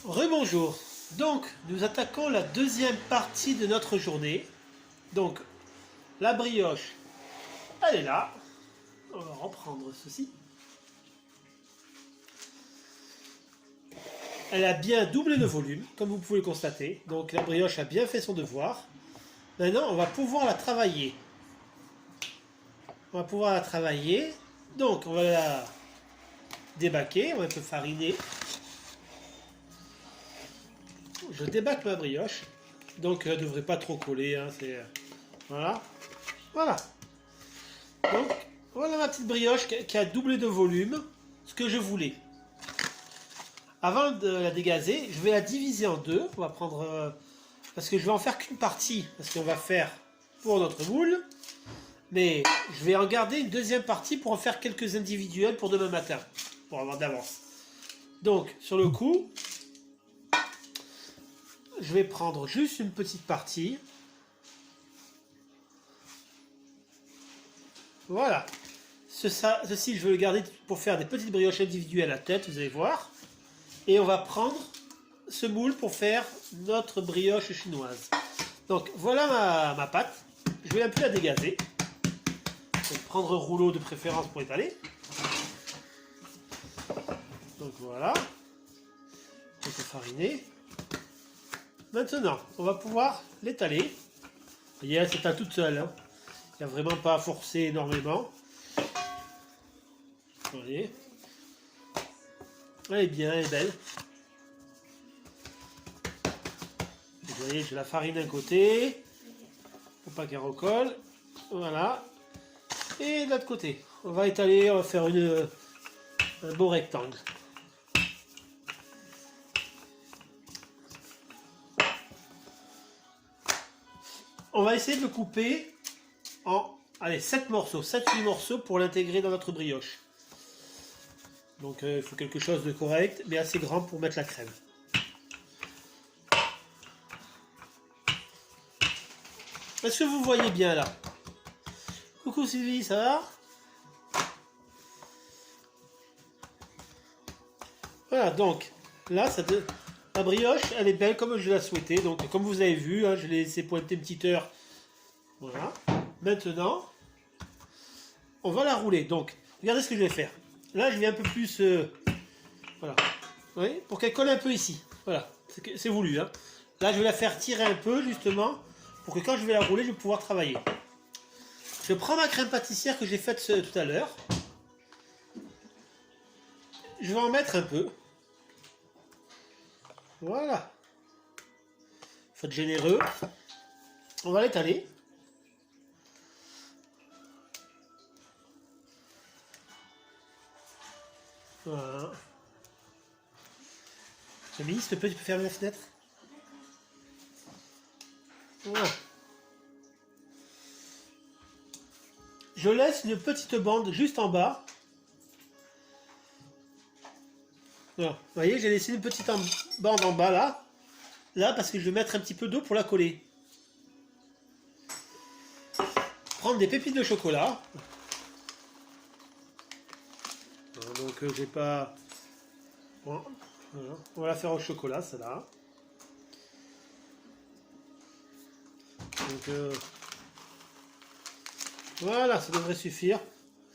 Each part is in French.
Rebonjour. Donc, nous attaquons la deuxième partie de notre journée. Donc, la brioche, elle est là. On va reprendre ceci. Elle a bien doublé de volume, comme vous pouvez le constater. Donc, la brioche a bien fait son devoir. Maintenant, on va pouvoir la travailler. Donc, on va la débaquer. On va un peu fariner. Je débatte ma brioche. Donc, elle ne devrait pas trop coller. Hein, voilà. Voilà. Donc, voilà ma petite brioche qui a doublé de volume. Ce que je voulais. Avant de la dégazer, je vais la diviser en deux. On va prendre... parce que je vais en faire qu'une partie. Parce qu'on va faire pour notre moule. Mais je vais en garder une deuxième partie pour en faire quelques individuels pour demain matin. Pour avoir d'avance. Donc, sur le coup... je vais prendre juste une petite partie. Voilà. Ceci, je vais le garder pour faire des petites brioches individuelles à tête, vous allez voir. Et on va prendre ce moule pour faire notre brioche chinoise. Donc, voilà ma pâte. Je vais un peu la dégazer. Donc, prendre un rouleau de préférence pour étaler. Donc, voilà. Un peu fariné. Maintenant, on va pouvoir l'étaler. Vous voyez, elle s'étale toute seule. Hein. Il n'y a vraiment pas à forcer énormément. Vous voyez. Elle est bien, elle est belle. Vous voyez, je la farine d'un côté. Pour pas qu'elle recolle. Voilà. Et de l'autre côté. On va étaler, on va faire un beau rectangle. On va essayer de le couper en 7 morceaux, 7-8 morceaux pour l'intégrer dans notre brioche. Donc il faut quelque chose de correct, mais assez grand pour mettre la crème. Est-ce que vous voyez bien là? Coucou Sylvie, ça va? Voilà, donc là, la brioche, elle est belle comme je la souhaitais. Donc, comme vous avez vu, hein, je l'ai laissé pointer une petite heure. Voilà. Maintenant, on va la rouler. Donc, regardez ce que je vais faire. Là, je vais un peu plus... voilà. Vous voyez, pour qu'elle colle un peu ici. Voilà. C'est voulu. Hein. Là, je vais la faire tirer un peu, justement, pour que quand je vais la rouler, je vais pouvoir travailler. Je prends ma crème pâtissière que j'ai faite tout à l'heure. Je vais en mettre un peu. Voilà. Faut être généreux. On va l'étaler. Voilà. Camille, s'il te plaît, tu peux fermer la fenêtre? Voilà. Je laisse une petite bande juste en bas. Voilà. Vous voyez, j'ai laissé une petite bande en bas là. Là, parce que je vais mettre un petit peu d'eau pour la coller. Prendre des pépites de chocolat. Donc, j'ai pas... Bon, voilà. On va la faire au chocolat, celle-là. Donc, voilà, ça devrait suffire.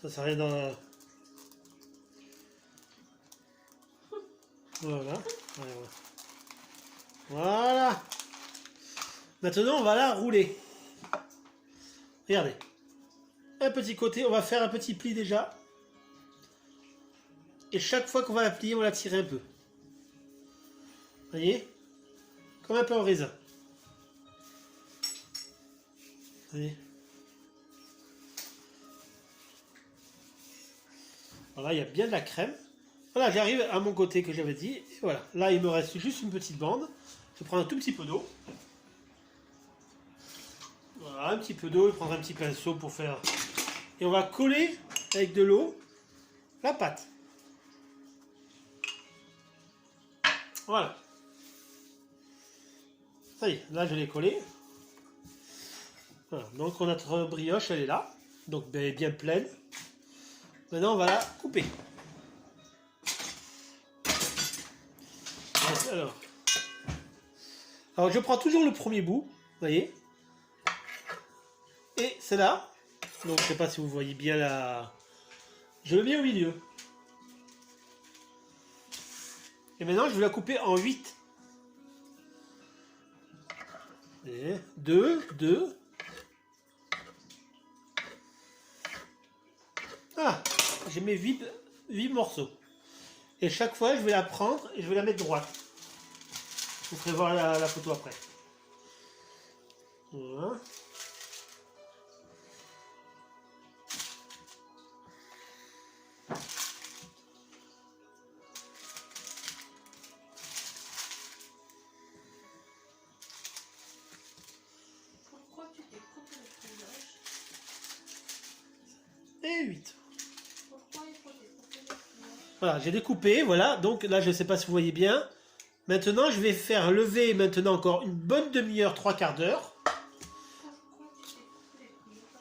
Ça sert à rien dans... Voilà. Voilà. Maintenant, on va la rouler. Regardez. Un petit côté, on va faire un petit pli déjà. Et chaque fois qu'on va la plier, on va la tirer un peu. Vous voyez? Comme un peu en raisin. Vous voyez? Voilà, il y a bien de la crème. Voilà, j'arrive à mon côté que j'avais dit. Et voilà, là il me reste juste une petite bande. Je prends un tout petit peu d'eau. Voilà, un petit peu d'eau, je prendrai un petit pinceau pour faire... Et on va coller avec de l'eau la pâte. Voilà. Ça y est, là je l'ai collé. Voilà, donc notre brioche elle est là. Donc bien pleine. Maintenant on va la couper. Alors je prends toujours le premier bout, vous voyez. Et c'est là. Donc je sais pas si vous voyez bien là. Je le mets au milieu. Et maintenant je vais la couper en 8. Et 2, 2. Ah, j'ai mes 8 morceaux. Et chaque fois je vais la prendre et je vais la mettre droite. Vous ferez voir la photo après. Voilà. Pourquoi tu t'es coupé le brioche? Et 8. Pourquoi il faut découper le brioche? Voilà, j'ai découpé, voilà. Donc là, je ne sais pas si vous voyez bien. Maintenant, je vais faire lever maintenant encore une bonne demi-heure, 3/4 d'heure. Pourquoi tu t'es coupé les brioches?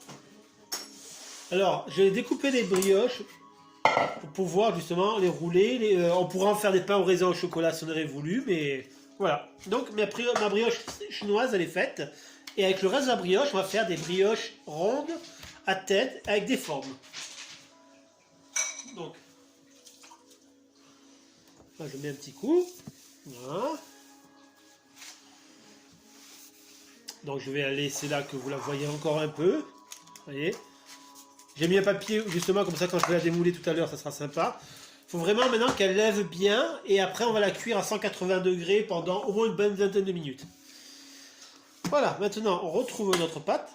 Alors, j'ai découpé les brioches pour pouvoir justement les rouler. On pourra en faire des pains au raisin au chocolat si on aurait voulu, mais voilà. Donc, ma brioche chinoise, elle est faite. Et avec le reste de la brioche, on va faire des brioches rondes à tête avec des formes. Donc, là, je mets un petit coup. Voilà. Donc je vais la laisser là que vous la voyez encore un peu. Vous voyez. J'ai mis un papier justement comme ça quand je vais la démouler tout à l'heure, ça sera sympa. Il faut vraiment maintenant qu'elle lève bien et après on va la cuire à 180 degrés pendant au moins une bonne vingtaine de minutes. Voilà, maintenant on retrouve notre pâte.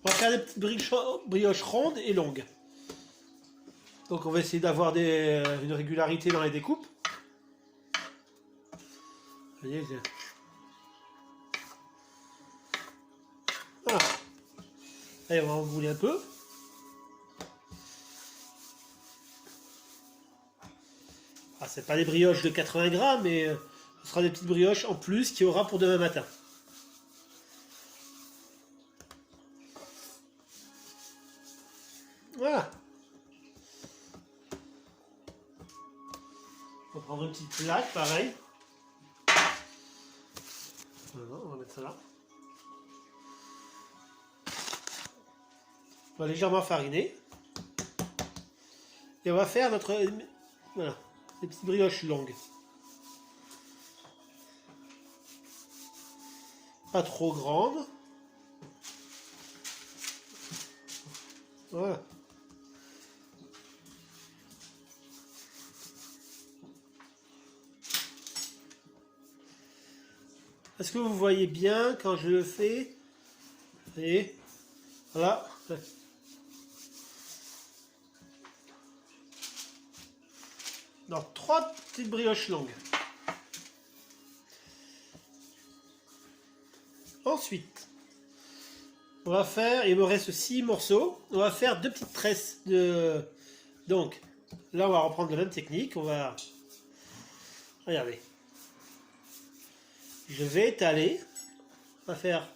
On va faire des petites brioches rondes et longues. Donc on va essayer d'avoir une régularité dans les découpes. Vous voyez, voilà. Allez, on va enrouler un peu. Ah, c'est pas des brioches de 80 grammes, mais ce sera des petites brioches en plus qu'il y aura pour demain matin. Voilà. On va prendre une petite plaque, pareil. Voilà, on va mettre ça là. On va légèrement fariner. Et on va faire notre... Voilà, des petites brioches longues. Pas trop grandes. Voilà. Est-ce que vous voyez bien quand je le fais? Vous voyez? Voilà. Donc 3 petites brioches longues. Ensuite, on va faire, il me reste 6 morceaux, on va faire 2 petites tresses de... Donc, là on va reprendre la même technique, on va... Regardez. Je vais étaler, on va faire...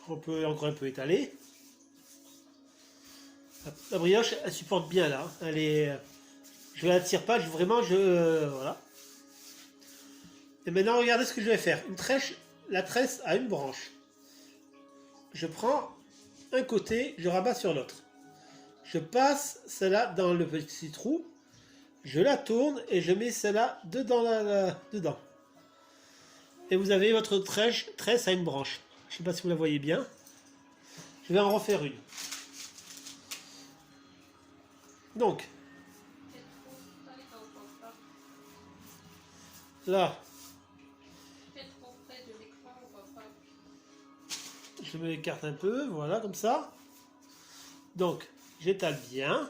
On peut encore un peu étaler. La brioche, elle supporte bien là, elle est... Je la tire pas, vraiment voilà. Et maintenant, regardez ce que je vais faire. La tresse à une branche. Je prends un côté, je rabats sur l'autre. Je passe celle-là dans le petit trou. Je la tourne et je mets celle-là dedans, dedans. Et vous avez votre tresse à une branche. Je ne sais pas si vous la voyez bien. Je vais en refaire une. Donc, là, je me l'écarte un peu, voilà, comme ça. Donc, j'étale bien.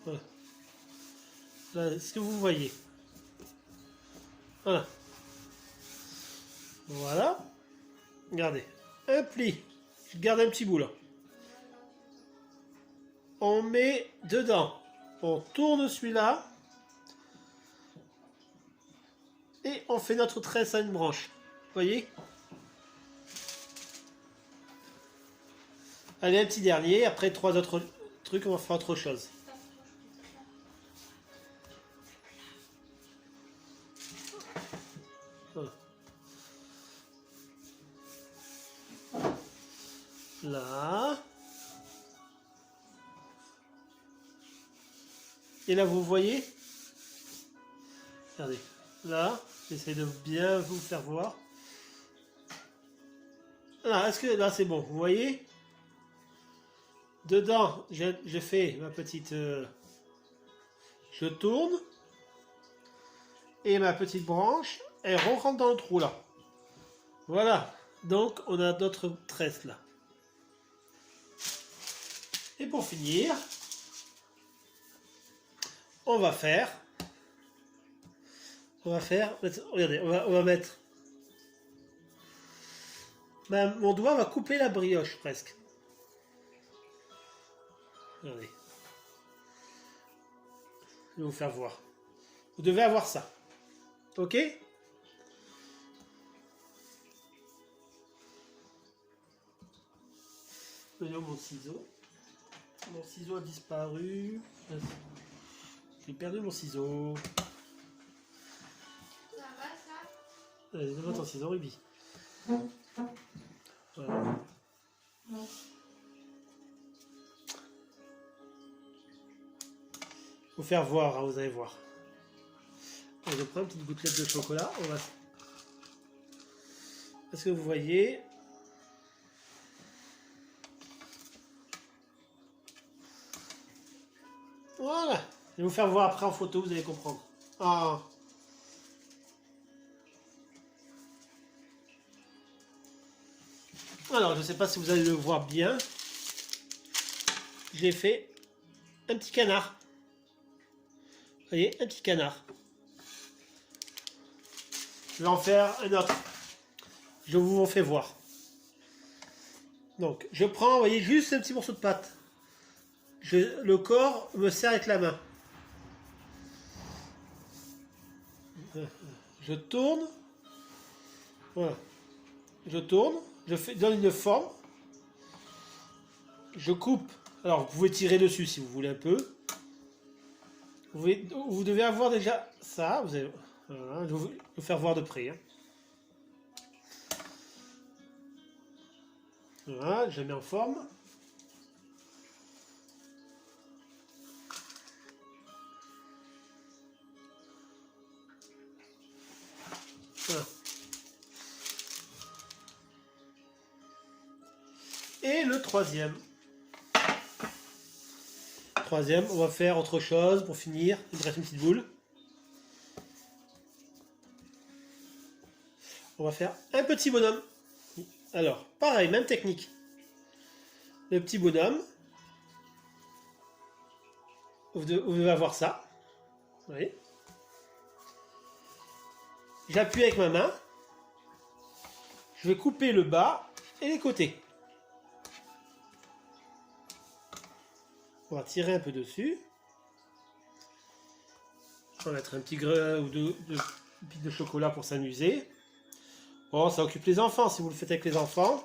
Voilà. Là, est-ce que vous voyez? Voilà. Voilà. Regardez. Un pli. Je garde un petit bout là. On met dedans. On tourne celui-là. Et on fait notre tresse à une branche. Vous voyez? Allez, un petit dernier. Après 3 autres trucs, on va faire autre chose. Voilà. Là. Et là, vous voyez? Regardez. Là, j'essaie de bien vous faire voir. Là, est-ce que là c'est bon? Vous voyez? Dedans, je fais ma petite... je tourne. Et ma petite branche, elle rentre dans le trou là. Voilà. Donc, on a d'autres tresses là. Et pour finir, on va faire... regardez, on va mettre... mon doigt va couper la brioche presque. Regardez. Je vais vous faire voir. Vous devez avoir ça. Ok? Voyons mon ciseau. Mon ciseau a disparu. J'ai perdu mon ciseau. Ça va, ça? Allez, donne-moi ton ciseau, Ruby. Voilà. Vous faire voir, hein, vous allez voir. Je prends une petite gouttelette de chocolat. On va... Est-ce que vous voyez? Voilà. Je vais vous faire voir après en photo, vous allez comprendre. Ah. Alors, je ne sais pas si vous allez le voir bien. J'ai fait un petit canard. Vous voyez, un petit canard. Je vais en faire un autre. Je vous en fais voir. Donc, je prends, vous voyez, juste un petit morceau de pâte. Le corps me sert avec la main. Je tourne. Voilà. Je tourne. Donne une forme. Je coupe. Alors, vous pouvez tirer dessus si vous voulez un peu. Vous devez avoir déjà ça. Vous allez, voilà, je vais vous faire voir de près. Hein. Voilà, je mets en forme. Voilà. Et le troisième. On va faire autre chose pour finir. Il me reste une petite boule. On va faire un petit bonhomme. Alors, pareil, même technique. Le petit bonhomme. Vous devez avoir ça. Vous voyez? J'appuie avec ma main. Je vais couper le bas et les côtés. On va tirer un peu dessus. On va mettre un petit grain ou deux de pics de chocolat pour s'amuser. Bon, ça occupe les enfants si vous le faites avec les enfants.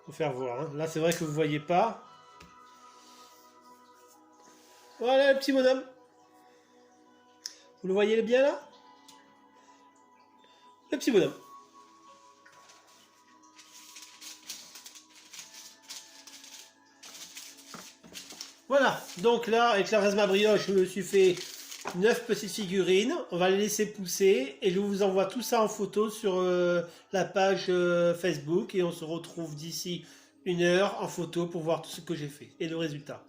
Faut faire voir. Hein. Là, c'est vrai que vous ne voyez pas. Voilà le petit bonhomme. Vous le voyez bien là? Le petit bonhomme. Voilà, donc là, avec la Resma brioche, je me suis fait 9 petites figurines. On va les laisser pousser et je vous envoie tout ça en photo sur la page Facebook et on se retrouve d'ici 1 heure en photo pour voir tout ce que j'ai fait et le résultat.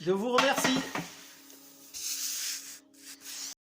Je vous remercie.